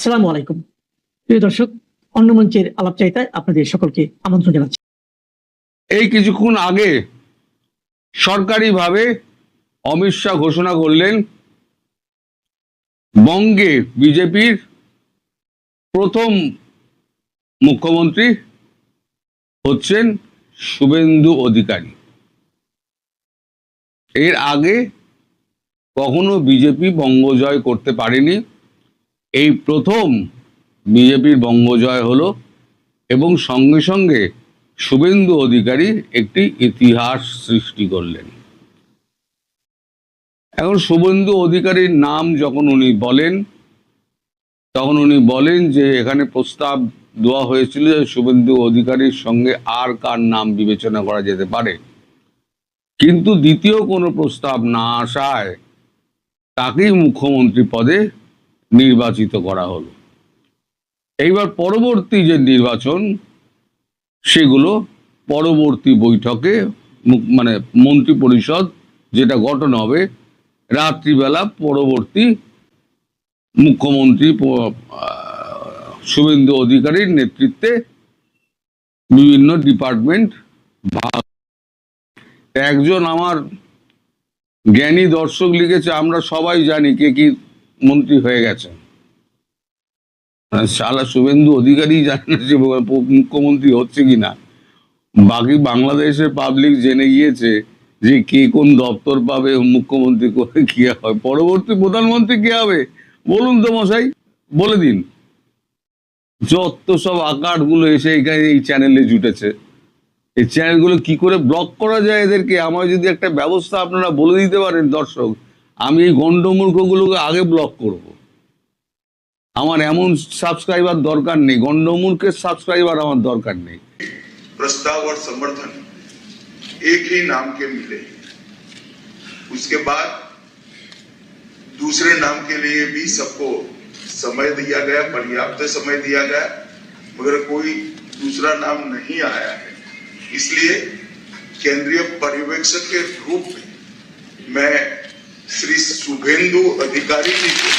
আসসালামু আলাইকুম প্রিয় দর্শক, অন্য মঞ্চের আলাপচারিতায় আপনাদের সকলকে আমন্ত্রণ জানাচ্ছি। এই কিছুক্ষণ আগে সরকারিভাবে অমিত শাহ ঘোষণা করলেন বঙ্গে বিজেপির প্রথম মুখ্যমন্ত্রী হচ্ছেন শুভেন্দু অধিকারী। এর আগে কখনো বিজেপি বঙ্গজয় করতে পারেনি, এই প্রথম বিজেপির বঙ্গজয় হলো এবং সঙ্গে সঙ্গে শুভেন্দু অধিকারী একটি ইতিহাস সৃষ্টি করলেন। এখন শুভেন্দু অধিকারীর নাম যখন উনি বলেন তখন উনি বলেন যে এখানে প্রস্তাব দেওয়া হয়েছিল যে শুভেন্দু অধিকারীর সঙ্গে আর কার নাম বিবেচনা করা যেতে পারে, কিন্তু দ্বিতীয় কোনো প্রস্তাব না আসায় তাকেই মুখ্যমন্ত্রী পদে নির্বাচিত করা হলো। এইবার পরবর্তী যে নির্বাচন সেগুলো পরবর্তী বৈঠকে মানে মন্ত্রী পরিষদ যেটা গঠন হবে রাত্রিবেলা পরবর্তী মুখ্যমন্ত্রী শুভেন্দু অধিকারীর নেতৃত্বে বিভিন্ন ডিপার্টমেন্ট ভাগ। একজন আমার জ্ঞানী দর্শক লিখেছে, আমরা সবাই জানি কে কি মন্ত্রী হয়ে গেছে, শালা শুভেন্দু অধিকারী জানে না যে মুখ্যমন্ত্রী হচ্ছে কিনা। বাকি বাংলাদেশের পাবলিক জেনে গিয়েছে যে কে কোন দপ্তর পাবে, মুখ্যমন্ত্রী করে কি হবে, পরবর্তী প্রধানমন্ত্রী কে হবে বলুন তো মশাই, বলে দিন। যত সব আকারগুলো এসে এখানে এই চ্যানেলে জুটেছে, এই চ্যানেলগুলো কি করে ব্লক করা যায় এদেরকে, আমার যদি একটা ব্যবস্থা আপনারা বলে দিতে পারেন দর্শক, আমি এই গন্ডমূর্খগুলোকে আগে ব্লক করব। আমার এমন সাবস্ক্রাইবার দরকার নেই, গন্ডমূর্খের সাবস্ক্রাইবার আমার দরকার নেই। प्रस्ताव और समर्थन एक ही नाम के मिले, उसके बाद दूसरे नाम के लिए भी सबको समय दिया गया, पर्याप्त समय दिया गया, मगर कोई दूसरा नाम नहीं आया है। इसलिए केंद्रीय पर्यवेक्षक के रूप में मैं श्री शुभेंदु अधिकारी जी को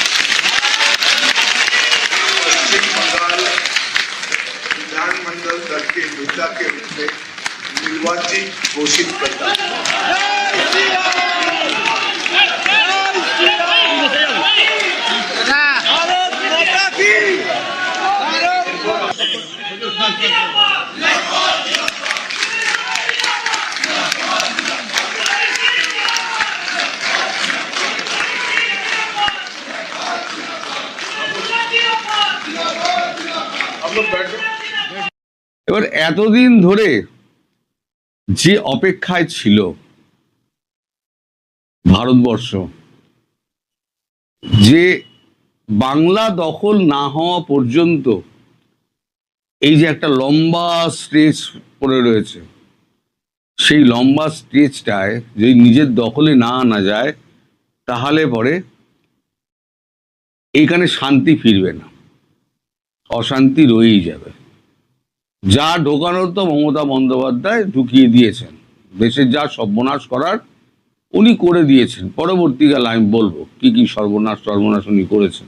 पश्चिम बंगाल विधानमंडल दल के नेता के रूप में निर्वाचित घोषित करता हूं। এবার এতদিন ধরে যে অপেক্ষায় ছিল ভারতবর্ষ, যে বাংলা দখল না হওয়া পর্যন্ত এই যে একটা লম্বা স্ট্রেচ পড়ে রয়েছে, সেই লম্বা স্ট্রেচটায় যদি নিজের দখলে না আনা যায় তাহলে পরে এইখানে শান্তি ফিরবে না, অশান্তি রয়েই যাবে। যা ঢোকানোর তো মমতা বন্দ্যোপাধ্যায় ঢুকিয়ে দিয়েছেন, দেশের যা সর্বনাশ করার উনি করে দিয়েছেন। পরবর্তীকালে আমি বলবো কি কি সর্বনাশ উনি করেছেন।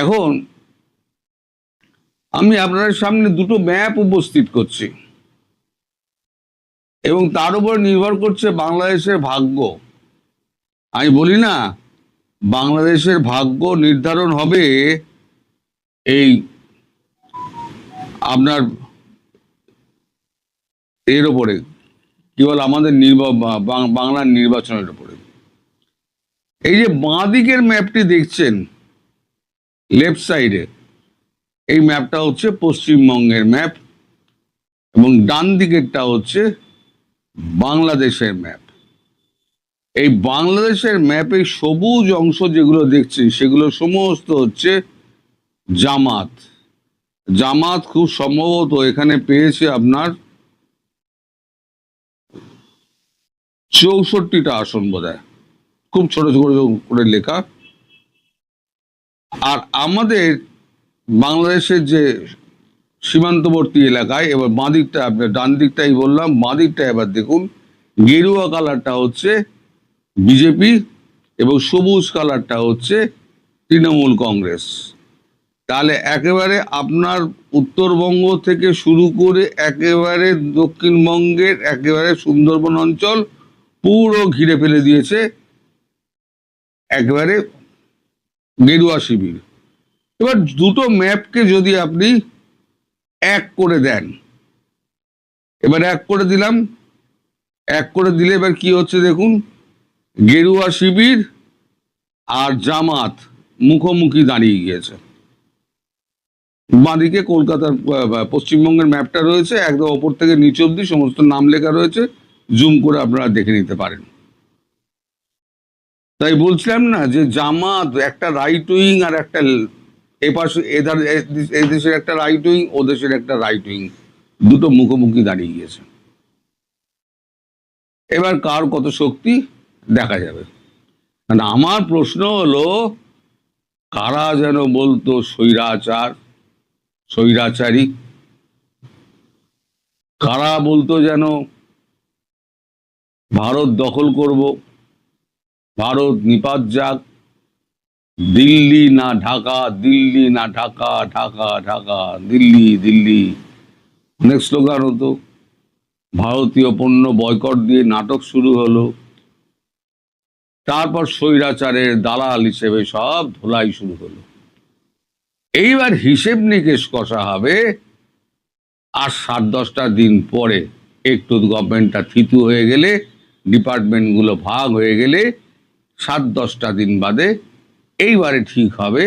এখন আমি আপনাদের সামনে দুটো ম্যাপ উপস্থিত করছি এবং তার উপর নির্ভর করছে বাংলাদেশের ভাগ্য। আমি বলি না বাংলাদেশের ভাগ্য নির্ধারণ হবে এই আপনার এর ওপরে, কি বল আমাদের বাংলার নির্বাচনের উপরে। এই যে বাঁ দিকের ম্যাপটি দেখছেন লেফট সাইডে, এই ম্যাপটা হচ্ছে পশ্চিমবঙ্গের ম্যাপ এবং ডান দিকেরটা হচ্ছে বাংলাদেশের ম্যাপ। এই বাংলাদেশের ম্যাপে সবুজ অংশ যেগুলো দেখছি সেগুলো সমস্ত হচ্ছে জামাত। জামাত খুব সম্ভবত এখানে পেয়েছে আপনার 64টা আসন বোধহয়, খুব ছোট ছোট করে লেখা। আর আমাদের বাংলাদেশের যে সীমান্তবর্তী এলাকায়, এবার বাঁ দিকটা আপনার ডান দিকটাই বললাম, বাঁ দিকটা এবার দেখুন, গেরুয়া কালারটা হচ্ছে বিজেপি এবং সবুজ কালারটা হচ্ছে তৃণমূল কংগ্রেস, তাহলে একেবারে আপনার উত্তরবঙ্গ থেকে শুরু করে একেবারে দক্ষিণবঙ্গের একেবারে সুন্দরবন অঞ্চল পুরো ঘিরে ফেলে দিয়েছে একেবারে গেরুয়া শিবির। এবার দুটো ম্যাপকে যদি আপনি এক করে দেন, এবার এক করে দিলাম, এক করে দিলে এবার কি হচ্ছে দেখুন, গেরুয়া শিবির আর জামাত মুখোমুখি দাঁড়িয়ে গিয়েছে। বাঁদিকে কলকাতার পশ্চিমবঙ্গের ম্যাপটা রয়েছে, একদম ওপর থেকে নিচে অব্দি সমস্ত নাম লেখা রয়েছে, জুম করে আপনারা দেখে নিতে পারেন। তাই বলছিলাম না যে জামাত একটা রাইট উইং আর একটা এপাশে এ দেশের একটা রাইট উইং, ও দেশের একটা রাইট উইং, দুটো মুখোমুখি দাঁড়িয়ে গিয়েছে। এবার কার কত শক্তি দেখা যাবে। কারণ আমার প্রশ্ন হলো, কারা যেন বলতো স্বৈরাচারী, কারা বলতো যেন ভারত দখল করব, ভারত নিপাত যাক, দিল্লি না ঢাকা, দিল্লি না ঢাকা, ঢাকা ঢাকা, দিল্লি দিল্লি, অনেক স্লোগান হতো। ভারতীয় পণ্য বয়কট দিয়ে নাটক শুরু হলো। তারপর স্বৈরাচারের দালাল হিসেবে সব ধোলাই শুরু হলো। এইবার হিসেব নিকেশ কষা হবে। আর 7-10টা দিন পরে একটু গভর্নমেন্টটা থিতু হয়ে গেলে, ডিপার্টমেন্টগুলো ভাগ হয়ে গেলে, 7-10টা দিন বাদে এইবারে ঠিক হবে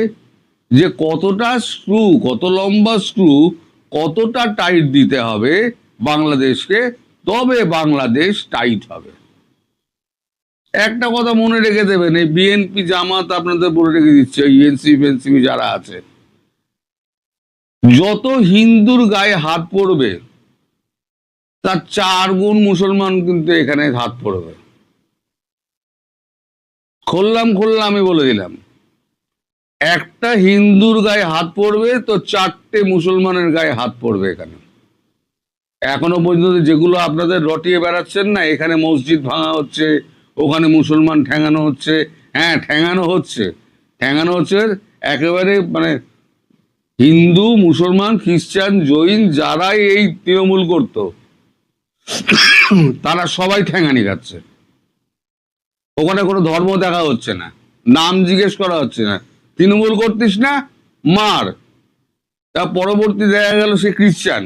যে কতটা স্ক্রু, কত লম্বা স্ক্রু, কতটা টাইট দিতে হবে বাংলাদেশকে, তবে বাংলাদেশ টাইট হবে। একটা কথা মনে রেখে দেবেন, এই বিএনপি জামাত আপনাদের বলে রেখে দিচ্ছে, এনসিপি যারা আছে, যত হিন্দুর গায়ে হাত পড়বে তার 4 গুণ মুসলমান কিন্তু এখানে হাত পড়বে। খুললাম আমি বলে দিলাম, একটা হিন্দুর গায়ে হাত পড়বে তো 4টে মুসলমানের গায়ে হাত পড়বে এখানে। এখনো পর্যন্ত যেগুলো আপনাদের রটিয়ে বেড়াচ্ছেন না, এখানে মসজিদ ভাঙা হচ্ছে, ওখানে মুসলমান ঠ্যাঙানো হচ্ছে, হ্যাঁ ঠ্যাঙানো হচ্ছে একেবারে মানে হিন্দু, মুসলমান, খ্রিস্টান, জৈন যারাই এই তৃণমূল করত, তারা সবাই ঠ্যাঙানি খাচ্ছে। ওখানে কোনো ধর্ম দেখা হচ্ছে না, নাম জিজ্ঞেস করা হচ্ছে না, তৃণমূল করতিস না মার। তা পরবর্তী দেখা গেল সে খ্রিস্টান,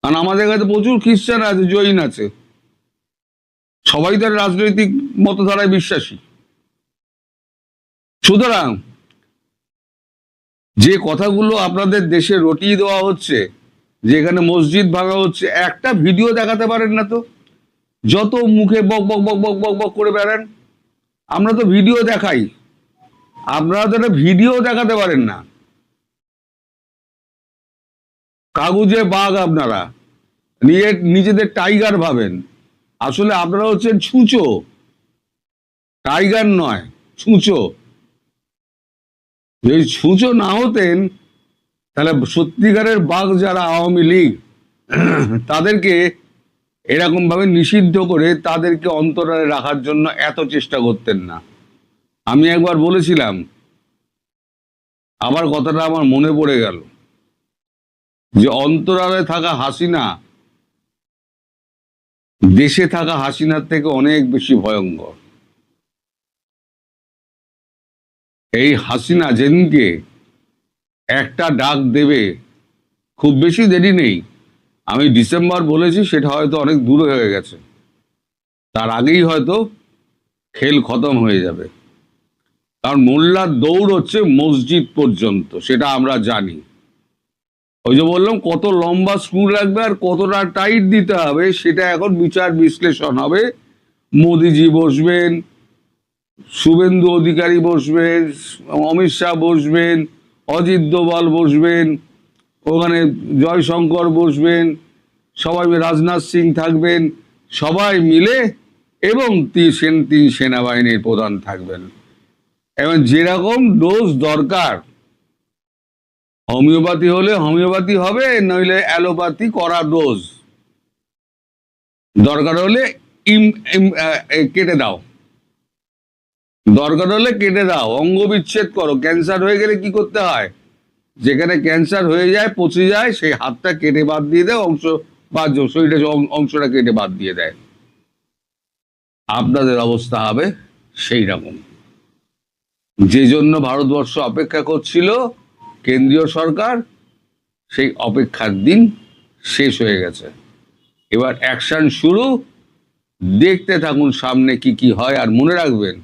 কারণ আমাদের কাছে প্রচুর খ্রিস্টান আছে, জৈন আছে, সবাই তার রাজনৈতিক মতধারায় বিশ্বাসী। সুতরাং যে কথাগুলো আপনাদের দেশে রটিয়ে দেওয়া হচ্ছে, যে এখানে মসজিদ ভাঙা হচ্ছে, একটা ভিডিও দেখাতে পারেন না তো? যত মুখে বক বক বক বক বক বক করে বেড়ান, আমরা তো ভিডিও দেখাই, আপনারা তো একটা ভিডিও দেখাতে পারেন না। কাগজে বাঘ, আপনারা নিজেদের টাইগার ভাবেন, আসলে আপনারা হচ্ছেন ছুঁচো, টাইগার নয়, ছুঁচো। যদি ছুঁচো না হতেন তাহলে সত্যিকারের বাঘ যারা আওয়ামী লীগ, তাদেরকে এরকম ভাবে নিষিদ্ধ করে তাদেরকে অন্তরালে রাখার জন্য এত চেষ্টা করতেন না। আমি একবার বলেছিলাম, আবার কথাটা আমার মনে পড়ে গেল, যে অন্তরালে থাকা হাসিনা দেশে থাকা হাসিনার থেকে অনেক বেশি ভয়ঙ্কর। এই হাসিনা যেদিনকে একটা ডাক দেবে, খুব বেশি দেরি নেই, আমি ডিসেম্বর বলেছি, সেটা হয়তো অনেক দূরে হয়ে গেছে, তার আগেই হয়তো খেল খতম হয়ে যাবে। কারণ মোল্লার দৌড় হচ্ছে মসজিদ পর্যন্ত, সেটা আমরা জানি। ওই যে বললাম, কত লম্বা স্ক্রু লাগবে আর কতটা টাইট দিতে হবে, সেটা এখন বিচার বিশ্লেষণ হবে। মোদিজি বসবেন, শুভেন্দু অধিকারী বসবেন, অমিত শাহ বসবেন, অজিত দোভাল বসবেন, ওখানে জয়শঙ্কর বসবেন, সবাই, রাজনাথ সিং থাকবেন, সবাই মিলে, এবং তিন সেনাবাহিনীর প্রধান থাকবেন। এবং যেরকম ডোজ দরকার, হোমিওপ্যাথি হলে হোমিওপ্যাথি হবে, নইলে অ্যালোপ্যাথি করা ডোজ দরকার হলে কেটে দাও, দরকার হলে কেটে দাও, অঙ্গ বিচ্ছেদ করো। ক্যান্সার হয়ে গেলে কি করতে হয়? যেখানে ক্যান্সার হয়ে যায়, পচে যায়, সেই হাতটা কেটে বাদ দিয়ে দেয়, অংশ বা শরীরে অংশটা কেটে বাদ দিয়ে দেয়। আপনাদের অবস্থা হবে সেই রকম। যে জন্য ভারতবর্ষ অপেক্ষা করছিল কেন্দ্রীয় সরকার, সেই অপেক্ষার দিন শেষ হয়ে গেছে। এবার অ্যাকশন শুরু। দেখতে থাকুন সামনে কি কি হয়। আর মনে রাখবেন,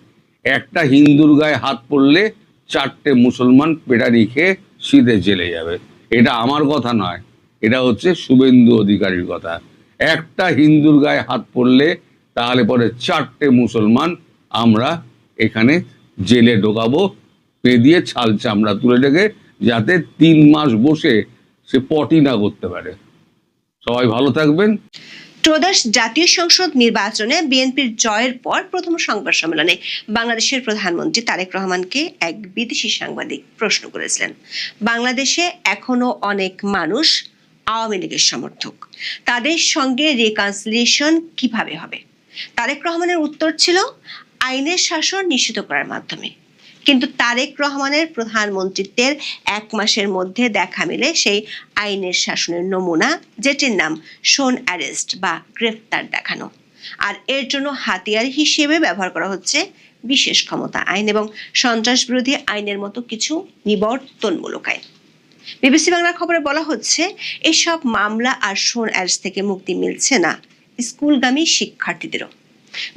একটা হিন্দুর গায়ে হাত পড়লে 4টে মুসলমান পেটারি খেয়ে সিধে জেলে যাবে। এটা আমার কথা নয়, এটা হচ্ছে শুভেন্দু অধিকারীর কথা। একটা হিন্দুর গায়ে হাত পড়লে তাহলে পরে 4টে মুসলমান আমরা এখানে জেলে ঢোকাবো, পে দিয়ে ছাল চামড়া তুলে রেখে, যাতে 3 মাস বসে সে পটি না করতে পারে। সবাই ভালো থাকবেন। ত্রয়োদশ জাতীয় সংসদ নির্বাচনে বিএনপির জয়ের পর প্রথম সংবাদ সম্মেলনে বাংলাদেশের প্রধানমন্ত্রী তারেক রহমানকে এক বিদেশি সাংবাদিক প্রশ্ন করেছিলেন, বাংলাদেশে এখনো অনেক মানুষ আওয়ামী লীগের সমর্থক, তাদের সঙ্গে রিকনসিলিয়েশন কিভাবে হবে? তারেক রহমানের উত্তর ছিল, আইনের শাসন নিশ্চিত করার মাধ্যমে। কিন্তু তারেক রহমানের প্রধানমন্ত্রীত্বের 1 মাসের মধ্যে দেখা মিলে সেই আইনের শাসনের নমুনা, যেটির নাম শোন অ্যারেস্ট বা গ্রেফতার দেখানো। আর এর জন্য হাতিয়ার হিসেবে ব্যবহার করা হচ্ছে বিশেষ ক্ষমতা আইন এবং সন্ত্রাস বিরোধী আইনের মতো কিছু নিবর্তনমূলক আইন। বিবিসি বাংলার খবরে বলা হচ্ছে, এসব মামলা আর শোন অ্যারেস্ট থেকে মুক্তি মিলছে না স্কুলগামী শিক্ষার্থীদেরও।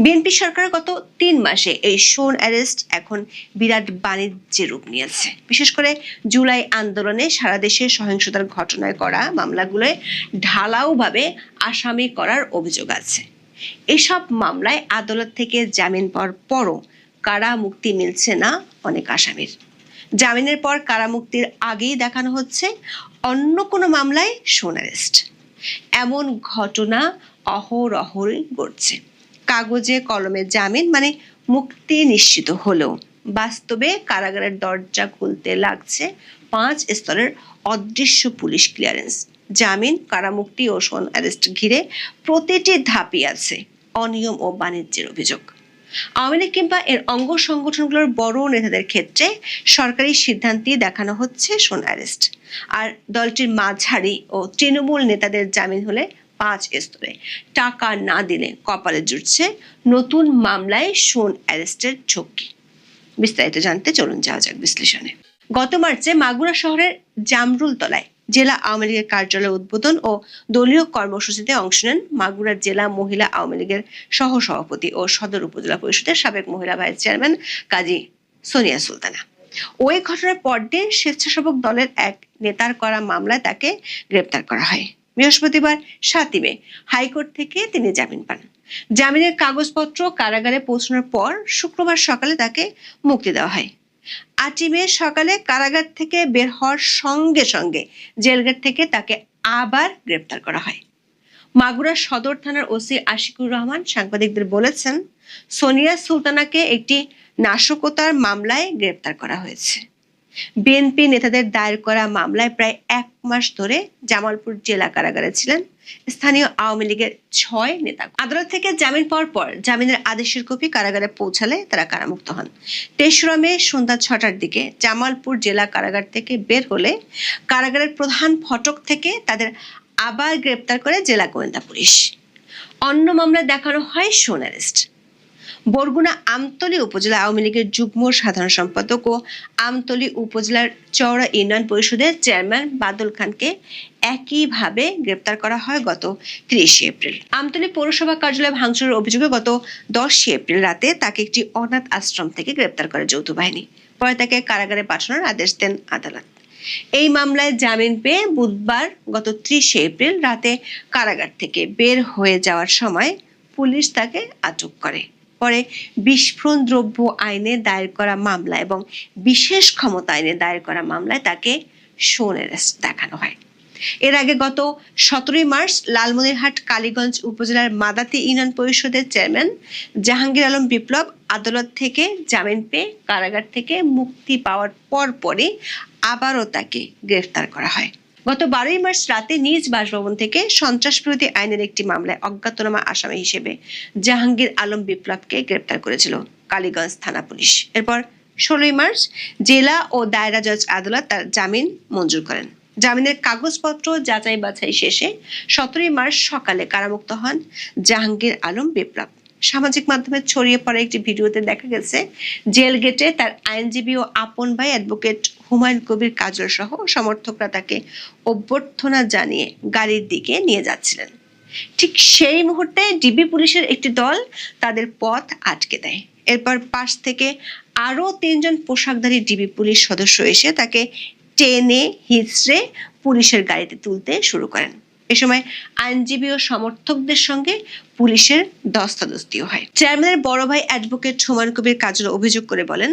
বিএনপি সরকার গত 3 মাসে এই শোন অ্যারেস্ট এখন বিরাট বাণিজ্যের রূপ নিয়েছে। বিশেষ করে জুলাই আন্দোলনে সারা দেশে সহিংসতার ঘটনায় করা মামলাগুলোয় ঢালাওভাবে আসামি করার অভিযোগ আছে। এসব মামলায় আদালত থেকে জামিন পাওয়ার পরও কারা মুক্তি মিলছে না অনেক আসামির। জামিনের পর কারামুক্তির আগেই দেখানো হচ্ছে অন্য কোনো মামলায় শোন অ্যারেস্ট। এমন ঘটনা অহরহই ঘটছে। কাগজে কলমে জামিন মানে মুক্তি নিশ্চিত হলেও বাস্তবে কারাগারের দরজা খুলতে লাগছে 5 স্তরের অদৃশ্য পুলিশ ক্লিয়ারেন্স। জামিন, কারামুক্তি ও শোন অ্যারেস্ট ঘিরে প্রতিটি ধাপই আছে অনিয়ম ও বাণিজ্যের অভিযোগ। আওয়ামী লীগ কিংবা এর অঙ্গ সংগঠনগুলোর বড় নেতাদের ক্ষেত্রে সরকারি সিদ্ধান্তে দেখানো হচ্ছে শোন অ্যারেস্ট, আর দলটির মাঝারি ও তৃণমূল নেতাদের জামিন হলে 5 স্তরে, টাকা না দিলে কপালে জুটছে নতুন মামলায় শোন অ্যারেস্টের ঝক্কি। বিস্তারিত জানতে চলুন যাওয়া যাক বিশ্লেষণে। গত মার্চে মাগুরা শহরের জামরুল তলায় জেলা আওয়ামী লীগের কার্যালয় উদ্বোধন ও দলীয় কর্মসূচিতে অংশ নেন মাগুরা জেলা মহিলা আওয়ামী লীগের সহসভাপতি ও সদর উপজেলা পরিষদের সাবেক মহিলা ভাইস চেয়ারম্যান কাজী সোনিয়া সুলতানা। ওই ঘটনার পরদিন স্বেচ্ছাসেবক দলের এক নেতার করা মামলায় তাকে গ্রেপ্তার করা হয়। বৃহস্পতিবার 7 মে হাইকোর্ট থেকে তিনি জামিন পান। জামিনের কাগজপত্র কারাগারে পৌঁছানোর পর শুক্রবার সকালে তাকে মুক্তি দেওয়া হয়। 8 মে সকালে কারাগার থেকে বের হওয়ার সঙ্গে সঙ্গে জেলগেট থেকে তাকে আবার গ্রেপ্তার করা হয়। মাগুরা সদর থানার ওসি আশিকুর রহমান সাংবাদিকদের বলেছেন, সোনিয়া সুলতানাকে একটি নাশকতার মামলায় গ্রেপ্তার করা হয়েছে। বিএনপি নেতাদের দায়ের করা মামলায় প্রায় 1 মাস ধরে জামালপুর জেলা কারাগারে ছিলেন স্থানীয় আওয়ামী লীগের 6 নেতা। আদালত থেকে জামিন পাওয়ার পর জামিনের আদেশের কপি কারাগারে পৌঁছালে তারা কারামুক্ত হন। 23 মে সন্ধ্যা 6টার দিকে জামালপুর জেলা কারাগার থেকে বের হলে কারাগারের প্রধান ফটক থেকে তাদের আবার গ্রেপ্তার করে জেলা গোয়েন্দা পুলিশ। অন্য মামলায় দেখানো হয় শোন অ্যারেস্ট। বরগুনা আমতলী উপজেলা আওয়ামী লীগের যুগ্ম সাধারণ সম্পাদক ও আমতলী উপজেলার চওড়া ইউনিয়ন পরিষদের চেয়ারম্যান বাদল খানকে একইভাবে গ্রেপ্তার করা হয় গত 30 এপ্রিল। আমতলী পৌরসভা কার্যালয় ভাঙচুরের অভিযোগে গত 10 এপ্রিল রাতে তাকে একটি অনাথ আশ্রম থেকে গ্রেপ্তার করে যৌথ বাহিনী। পরে তাকে কারাগারে পাঠানোর আদেশ দেন আদালত। এই মামলায় জামিন পেয়ে বুধবার গত 30 এপ্রিল রাতে কারাগার থেকে বের হয়ে যাওয়ার সময় পুলিশ তাকে আটক করে। পরে বিস্ফোরণ দ্রব্য আইনে দায়ের করা মামলা এবং বিশেষ ক্ষমতা আইনে দায়ের করা মামলায় তাকে শোন অ্যারেস্ট দেখানো হয়। এর আগে গত 17 মার্চ লালমনিরহাট কালীগঞ্জ উপজেলার মাদাতি ইউনিয়ন পরিষদের চেয়ারম্যান জাহাঙ্গীর আলম বিপ্লব আদালত থেকে জামিন পেয়ে কারাগার থেকে মুক্তি পাওয়ার পরপরই আবারও তাকে গ্রেফতার করা হয়। গত 12 মার্চ রাতে নিজ বাসভবন থেকে সন্ত্রাস বিরোধী আইনের একটি মামলায় অজ্ঞাতনামা আসামি হিসেবে জাহাঙ্গীর আলম বিপ্লবকে গ্রেপ্তার করেছিল কালীগঞ্জ থানা পুলিশ। এরপর 16 মার্চ জেলা ও দায়রা জজ আদালত তার জামিন মঞ্জুর করেন। জামিনের কাগজপত্র যাচাই বাছাই শেষে 17 মার্চ সকালে কারামুক্ত হন জাহাঙ্গীর আলম বিপ্লব। সামাজিক মাধ্যমে ছড়িয়ে পড়া একটি ভিডিওতে দেখা গেছে জেল গেটে তার আইনজীবী ও আপন ভাই অ্যাডভোকেট হুমায়ুন কবির কাজল সহ সমর্থকরা তাকে অভ্যর্থনা জানিয়ে গাড়ির দিকে নিয়ে যাচ্ছিলেন। ঠিক সেই মুহূর্তে ডিবি পুলিশের একটি দল তাদের পথ আটকে দেয়। এরপর পাশ থেকে আরো 3 জন পোশাকধারী ডিবি পুলিশ সদস্য এসে তাকে টেনে হিঁচড়ে পুলিশের গাড়িতে তুলতে শুরু করেন। এ সময় আইনজীবী ও সমর্থকদের সঙ্গে পুলিশের ধস্তাধস্তিও হয়। চেয়ারম্যানের বড় ভাই অ্যাডভোকেট হুমায়ুন কবির কাজল অভিযোগ করে বলেন,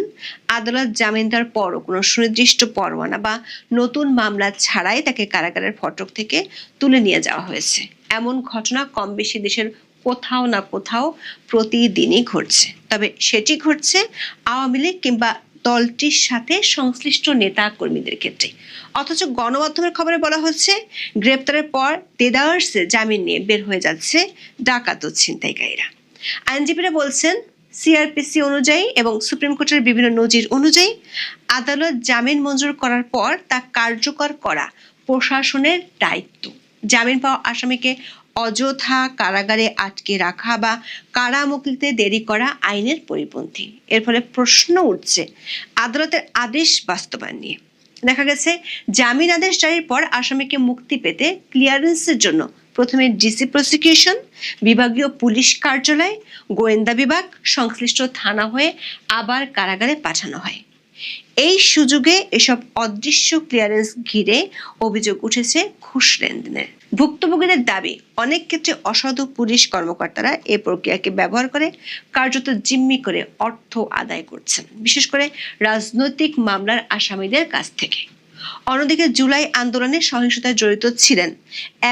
আদালত জামিন দেওয়ার পরও কোনো সুনির্দিষ্ট পরোয়ানা বা নতুন মামলা ছাড়াই তাকে কারাগারের ফটক থেকে তুলে নিয়ে যাওয়া হয়েছে। এমন ঘটনা কম বেশি দেশের কোথাও না কোথাও প্রতিদিনই ঘটছে। তবে সেটি ঘটছে আওয়ামী লীগ কিংবা দলটির সাথে সংশ্লিষ্ট নেতা কর্মীদের ক্ষেত্রে। অথচ গণমাধ্যমের খবরে বলা হচ্ছে গ্রেপ্তারের পর দেদারসে জামিন নিয়ে বের হয়ে যাচ্ছে ডাকাত ও ছিনতাইকারীরা। আইনজীবীরা বলছেন, সিআরপিসি অনুযায়ী এবং সুপ্রিম কোর্টের বিভিন্ন নজির অনুযায়ী আদালত জামিন মঞ্জুর করার পর তা কার্যকর করা প্রশাসনের দায়িত্ব। জামিন পাওয়া আসামিকে অযথা কারাগারে আটকে রাখা বা কারামুক্তিতে দেরি করা আইনের পরিপন্থী। এর ফলে প্রশ্ন উঠছে আদালতের আদেশ বাস্তবায়ন নিয়ে। দেখা গেছে জামিন আদেশ জারির পর আসামিকে মুক্তি পেতে ক্লিয়ারেন্সের জন্য প্রথমে ডিসি প্রসিকিউশন, বিভাগীয় পুলিশ কার্যালয়, গোয়েন্দা বিভাগ, সংশ্লিষ্ট থানা হয়ে আবার কারাগারে পাঠানো হয়। এই সুযোগে এসব অদৃশ্য ক্লিয়ারেন্স ঘিরে অভিযোগ উঠেছে ঘুষ লেনদেনের। ভুক্তভোগীদের দাবি, অনেক ক্ষেত্রে অসাধু পুলিশ কর্মকর্তারা এই প্রক্রিয়াকে ব্যবহার করে কার্যত জিম্মি করে অর্থ আদায় করছেন, বিশেষ করে রাজনৈতিক মামলার আসামিদের কাছ থেকে। অন্যদিকে জুলাই আন্দোলনে সহিংসতায় জড়িত ছিলেন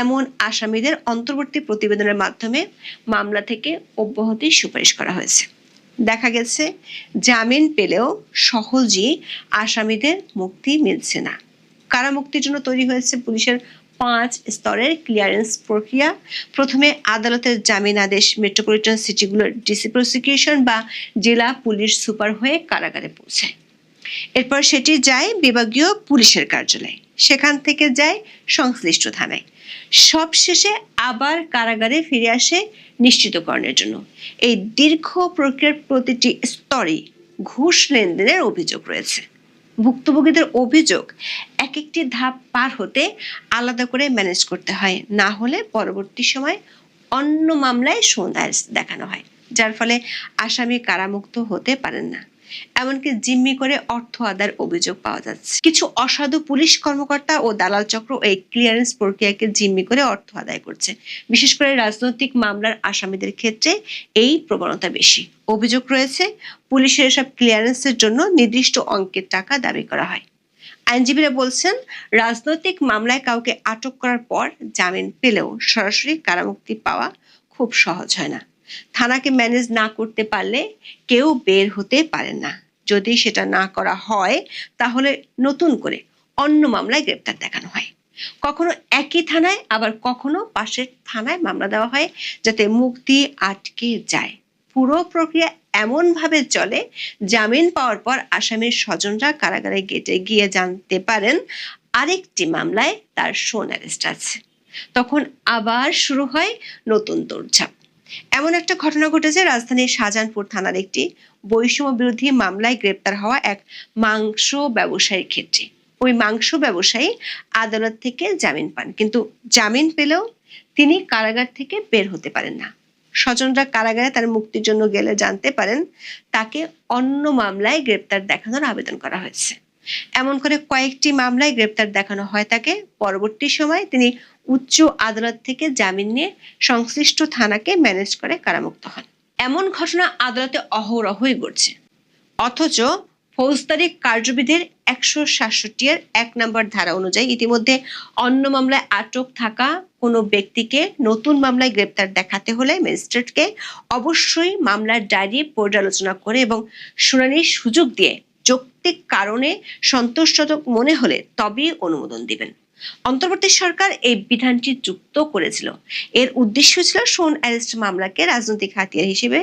এমন আসামিদের অন্তর্বর্তী প্রতিবেদনের মাধ্যমে মামলা থেকে অব্যাহতির সুপারিশ করা হয়েছে। দেখা গেছে জামিন পেলেও সহজেই আসামিদের মুক্তি মিলছে না। কারামুক্তির জন্য তৈরি হয়েছে পুলিশের 5 স্তরের ক্লিয়ারেন্স প্রক্রিয়া। প্রথমে আদালতের জামিন আদেশ মেট্রোপলিটন সিটিগুলোর ডিসি প্রসিকিউশন বা জেলা পুলিশ সুপার হয়ে কারাগারে পৌঁছায়। এরপর সেটি যায় বিভাগীয় পুলিশের কার্যালয়, সেখান থেকে যায় সংশ্লিষ্ট থানায়, সবশেষে আবার কারাগারে ফিরে আসে নিশ্চিতকরণের জন্য। এই দীর্ঘ প্রক্রিয়ার প্রতিটি স্তরে ঘুষ লেনদেনের অভিযোগ রয়েছে। ভুক্তভোগীদের অভিযোগ, এক একটি ধাপ পার হতে আলাদা করে ম্যানেজ করতে হয়, না হলে পরবর্তী সময় অন্য মামলায় সোনার দেখানো হয়, যার ফলে আসামি কারামুক্ত হতে পারেন না। এমনকি জিম্মি করে অর্থ আদায়ের অভিযোগ পাওয়া যাচ্ছে। কিছু অসাধু পুলিশ কর্মকর্তা ও দালাল চক্র এই ক্লিয়ারেন্স প্রক্রিয়াকে জিম্মি করে অর্থ আদায় করছে। বিশেষ করে রাজনৈতিক মামলার আসামিদের ক্ষেত্রে এই প্রবণতা বেশি। অভিযোগ রয়েছে পুলিশের এসব ক্লিয়ারেন্সের জন্য নির্দিষ্ট অঙ্কের টাকা দাবি করা হয়। আইনজীবীরা বলছেন, রাজনৈতিক মামলায় কাউকে আটক করার পর জামিন পেলেও সরাসরি কারামুক্তি পাওয়া খুব সহজ হয় না। থানাকে ম্যানেজ না করতে পারলে কেউ বের হতে পারে না। যদি সেটা না করা হয় তাহলে নতুন করে অন্য মামলায় গ্রেপ্তার দেখানো হয়। কখনো একই থানায় আবার কখনো পাশের থানায় মামলা দেওয়া হয় যাতে মুক্তি আটকে যায়। পুরো প্রক্রিয়া এমন ভাবে চলে, জামিন পাওয়ার পর আসামির স্বজনরা কারাগারে গেটে গিয়ে জানতে পারেন আরেকটি মামলায় তার শোন অ্যারেস্ট আছে। তখন আবার শুরু হয় নতুন দৌড়ঝাঁপ। এমন একটা ঘটনা ঘটেছে রাজধানীর শাহজাহানপুর থানার একটি বৈষম্য বিরোধী মামলায় গ্রেপ্তার হওয়া এক মাংস ব্যবসায়ীর ক্ষেত্রে। ওই মাংস ব্যবসায়ী আদালত থেকে জামিন পান, কিন্তু জামিন পেলেও তিনি কারাগার থেকে বের হতে পারেন না। স্বজনরা কারাগারে তার মুক্তির জন্য গেলে জানতে পারেন তাকে অন্য মামলায় গ্রেপ্তার দেখানোর আবেদন করা হয়েছে। এমন করে কয়েকটি মামলায় গ্রেপ্তার দেখানো হয় তাকে। পরবর্তী সময় তিনি উচ্চ আদালত থেকে জামিন নিয়ে সংশ্লিষ্ট থানাকে ম্যানেজ করে কারামুক্ত হন। এমন ঘটনা আদালতে অহরহই ঘটছে। অথচ ফৌজদারি কার্যবিধির 167 এর 1 নম্বর ধারা অনুযায়ী ইতিমধ্যে অন্য মামলায় আটক থাকা কোনো ব্যক্তিকে নতুন মামলায় গ্রেপ্তার দেখাতে হলে ম্যাজিস্ট্রেটকে অবশ্যই মামলার ডায়েরি পর্যালোচনা করে এবং শুনানির সুযোগ দিয়ে যৌক্তিক কারণে সন্তোষজনক মনে হলে তবেই অনুমোদন দিবেন। অন্তর্বর্তী সরকার এই বিধানটি যুক্ত করেছিল। এর উদ্দেশ্য ছিল শোন অ্যারেস্ট মামলাকে রাজনৈতিক হাতিয়ার হিসেবে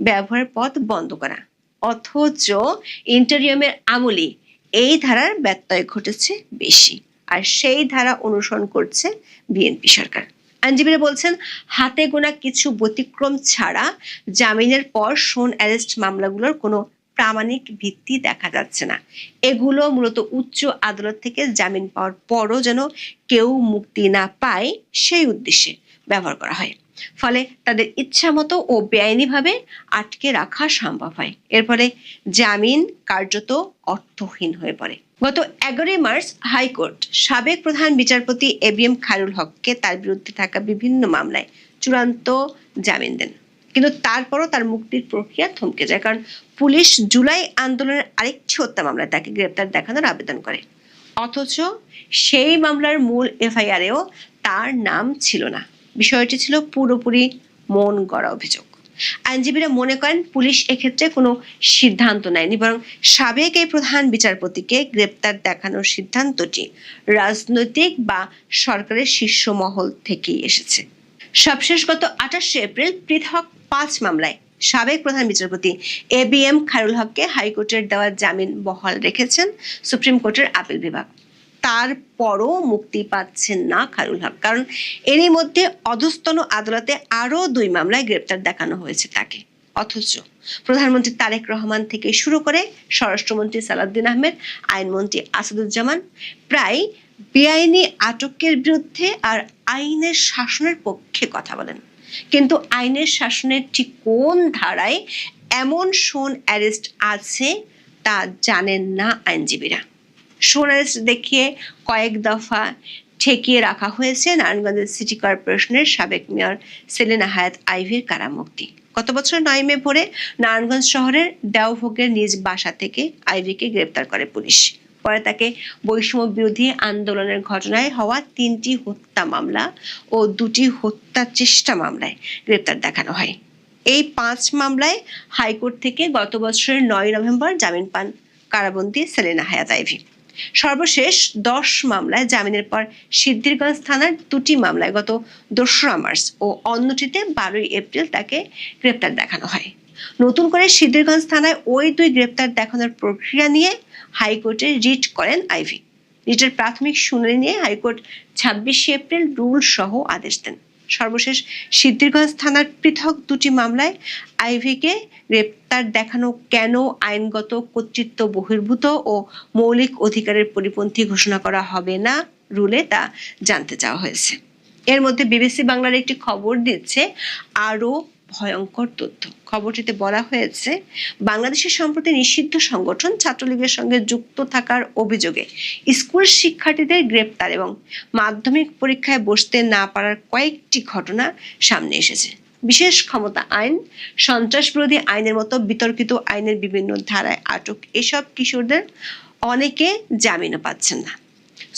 ব্যবহারের পথ বন্ধ করা। অথচ ইন্টারিয়ামের আমলে এই ধারার ব্যত্যয় ঘটেছে বেশি, আর সেই ধারা অনুসরণ করছে বিএনপি সরকার। আইনজীবীরা বলছেন, হাতে গোনা কিছু ব্যতিক্রম ছাড়া জামিনের পর শোন অ্যারেস্ট মামলাগুলোর কোনো প্রামাণিক ভিত্তি দেখা যাচ্ছে না। এগুলো মূলত উচ্চ আদালত থেকে জামিন পাওয়ার পরও যেন কেউ মুক্তি না পায় সেই উদ্দেশ্যে ব্যবহার করা হয়। ফলে তাদের ইচ্ছা মতো ও বেআইনিভাবে আটকে রাখা সম্ভব হয়। এর ফলে জামিন কার্যত অর্থহীন হয়ে পড়ে। গত 11 মার্চ হাইকোর্ট সাবেক প্রধান বিচারপতি এবিএম খায়রুল হককে তার বিরুদ্ধে থাকা বিভিন্ন মামলায় চূড়ান্ত জামিন দেন, কিন্তু তারপরও তার মুক্তির প্রক্রিয়া থমকে যায়, কারণ পুলিশ জুলাই আন্দোলনের আরেকটি হত্যা মামলায় তাকে গ্রেপ্তার দেখানোর আবেদন করে। অথচ সেই মামলার মূল এফআইআরেও তার নাম ছিল না। বিষয়টি ছিল পুরোপুরি মন গড়া অভিযোগ। আইনজীবীরা মনে করেন পুলিশ এক্ষেত্রে কোনো সিদ্ধান্ত নেয়নি, বরং সাবেক এই প্রধান বিচারপতিকে গ্রেপ্তার দেখানোর সিদ্ধান্তটি রাজনৈতিক বা সরকারের শীর্ষ মহল থেকেই এসেছে। সবশেষ গত 28 এপ্রিল পৃথক 5 মামলায় সাবেক প্রধান বিচারপতি এবিএম খায়রুল হককে হাইকোর্টের দেওয়া জামিন বহাল রেখেছেন সুপ্রিম কোর্টের আপিল বিভাগ। তারপরও মুক্তি পাচ্ছেন না খায়রুল হক, কারণ এরই মধ্যে অধস্তন আদালতে আরো 2 মামলায় গ্রেপ্তার দেখানো হয়েছে তাকে। অথচ প্রধানমন্ত্রী তারেক রহমান থেকে শুরু করে স্বরাষ্ট্রমন্ত্রী সালাউদ্দিন আহমেদ, আইনমন্ত্রী আসাদুজ্জামান প্রায় বেআইনি আটকের বিরুদ্ধে আর আইনের শাসনের পক্ষে কথা বলেন, কিন্তু আইনের শাসনের ঠিক কোন ধারায় এমন শোন অ্যারেস্ট আছে তা জানেন না আইনজীবীরা। শোন অ্যারেস্ট দেখিয়ে কয়েক দফা ঠেকিয়ে রাখা হয়েছে নারায়ণগঞ্জের সিটি কর্পোরেশনের সাবেক মেয়র সেলিনা হায়াৎ আইভীর কারামুক্তি। গত বছর 9 মে ভোরে নারায়ণগঞ্জ শহরের দেওভোগের নিজ বাসা থেকে আইভীকে গ্রেপ্তার করে পুলিশ। পরে তাকে বৈষম্য বিরোধী আন্দোলনের ঘটনায় হওয়া 3টি হত্যা মামলা ও 2টি হত্যা চেষ্টা মামলায় গ্রেপ্তার দেখানো হয়। এই 5 মামলায় হাইকোর্ট থেকে গত বছরের 9 নভেম্বর জামিন পান কারাবন্দী সেলিনা হায়াৎ আইভী। সর্বশেষ 10 মামলায় জামিনের পর সিদ্ধিরগঞ্জ থানার 2টি মামলায় গত 2রা মার্চ ও অন্যটিতে 12 এপ্রিল তাকে গ্রেপ্তার দেখানো হয়। নতুন করে সিদ্ধিরগঞ্জ থানায় ওই 2 গ্রেপ্তার দেখানোর প্রক্রিয়া নিয়ে হাইকোর্টে রিট করেন আইভী। রিটের প্রাথমিক শুনানি নিয়ে হাইকোর্ট 26 এপ্রিল রুল সহ আদেশ দেন। সর্বশেষ সিদ্ধিরগঞ্জ থানার পৃথক 2টি মামলায় আইভীকে গ্রেপ্তার দেখানো কেন আইনগত কর্তৃত্ব বহির্ভূত ও মৌলিক অধিকারের পরিপন্থী ঘোষণা করা হবে না রুলে তা জানতে চাওয়া হয়েছে। এর মধ্যে বিবিসি বাংলার একটি খবর দিচ্ছে আরো ভয়ঙ্কর তথ্য। খবরটিতে বলা হয়েছে, বাংলাদেশের সম্প্রতি নিষিদ্ধ সংগঠন ছাত্রলীগের সঙ্গে যুক্ত থাকার অভিযোগে স্কুল শিক্ষার্থীদের গ্রেপ্তার এবং মাধ্যমিক পরীক্ষায় বসতে না পারার কয়েকটি ঘটনা সামনে এসেছে। বিশেষ ক্ষমতা আইন, সন্ত্রাস বিরোধী আইনের মতো বিতর্কিত আইনের বিভিন্ন ধারায় আটক এসব কিশোরদের অনেকে জামিনও পাচ্ছেন না।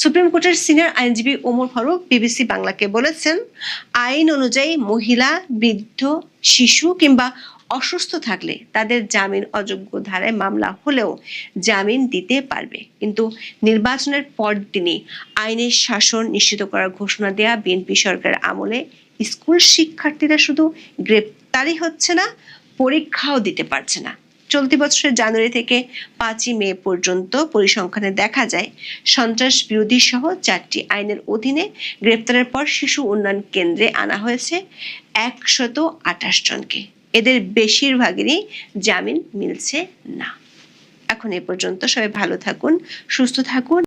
সুপ্রিম কোর্টের সিনিয়র আইনজীবী ওমর ফারুক বিবিসি বাংলাকে বলেছেন, আইন অনুযায়ী মহিলা, বৃদ্ধ, শিশু কিংবা অসুস্থ থাকলে তাদের জামিন অযোগ্য ধারায় মামলা হলেও জামিন দিতে পারবে, কিন্তু নির্বাচনের পরদিনই আইনের শাসন নিশ্চিত করার ঘোষণা দেয়া বিএনপি সরকারের আমলে স্কুল শিক্ষার্থীরা শুধু গ্রেপ্তারই হচ্ছে না, পরীক্ষাও দিতে পারছে না। চলতি বছরের জানুয়ারি থেকে 5 মে পর্যন্ত পরিসংখ্যানে দেখা যায় সন্ত্রাস বিরোধী সহ 4টি আইনের অধীনে গ্রেপ্তারের পর শিশু উন্নয়ন কেন্দ্রে আনা হয়েছে 128 জনকে। এদের বেশিরভাগেরই জামিন মিলছে না। এখন এ পর্যন্ত। সবাই ভালো থাকুন, সুস্থ থাকুন।